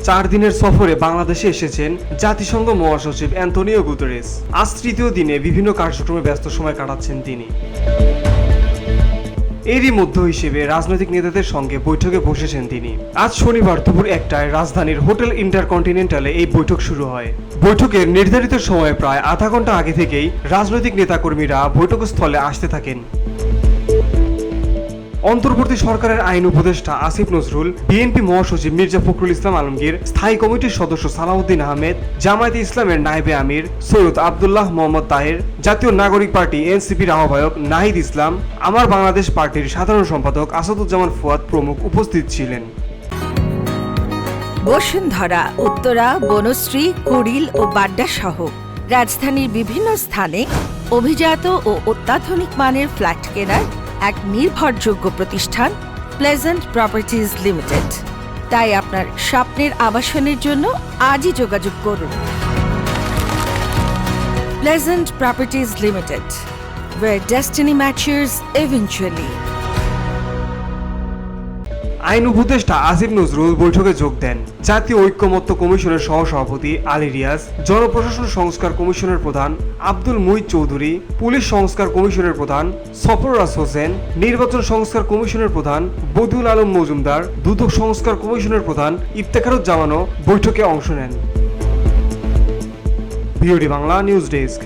4 দিনের সফরে বাংলাদেশে এসেছেন জাতিসংঘ মহাসচিব অ্যান্তোনিও গুতেরেস। আজ তৃতীয় দিনে বিভিন্ন কার্যক্রমে ব্যস্ত সময় কাটাচ্ছেন তিনি। এরই মধ্য হিসেবে রাজনৈতিক নেতাদের সঙ্গে বৈঠকে বসেছেন তিনি। আজ শনিবার দুপুর 1টায় রাজধানীর হোটেল ইন্টারকন্টিনেন্টালে এই বৈঠক শুরু হয়। বৈঠকের নির্ধারিত সময়ে প্রায় আধা ঘন্টা আগে থেকেই রাজনৈতিক নেতাকর্মীরা বৈঠকস্থলে আসতে থাকেন। অন্তর্বর্তী সরকারের আইন উপদেষ্টা আসিফ নজরুল, বিএনপি মহাসচিব মির্জা ফখরুল ইসলাম আলমগীর, স্থায়ী কমিটির সদস্য সালাউদ্দিন আহমেদ, জামায়াতে ইসলামের নায়েবে আমির সৈয়দ আব্দুল্লাহ মোহাম্মদ তাহের, জাতীয় নাগরিক পার্টি এনসিপির আহ্বায়ক নাহিদ ইসলাম, আমার বাংলাদেশ পার্টির সাধারণ সম্পাদক আসাদুজ্জামান ফুয়াদ প্রমুখ উপস্থিত ছিলেন। বসুন্ধরা, উত্তরা, বনশ্রী, কুড়িল ও বাড্ডা সহ রাজধানীর বিভিন্ন স্থানে অভিজাত ও অত্যাধুনিক মানের ফ্ল্যাট কেনার এক নির্ভরযোগ্য প্রতিষ্ঠান প্লেজেন্ট প্রপার্টিজ লিমিটেড। তাই আপনার স্বপ্নের আবাসনের জন্য আজই যোগাযোগ করুন। Pleasant properties limited, where destiny matches eventually. আইন উপদেষ্টা আসিফ নজরুল বৈঠকে যোগ দেন। জাতীয় ঐক্যমত্য কমিশনের সহসভাপতি আলী রিয়াজ, জনপ্রশাসন সংস্কার কমিশনের প্রধান আব্দুল মুহিত চৌধুরী, পুলিশ সংস্কার কমিশনের প্রধান সফররাজ হোসেন, নির্বাচন সংস্কার কমিশনের প্রধান বদিউল আলম মজুমদার, দুদক সংস্কার কমিশনের প্রধান ইফতেখারুজ্জামানও বৈঠকে অংশ নেন। VOD Bangla news desk.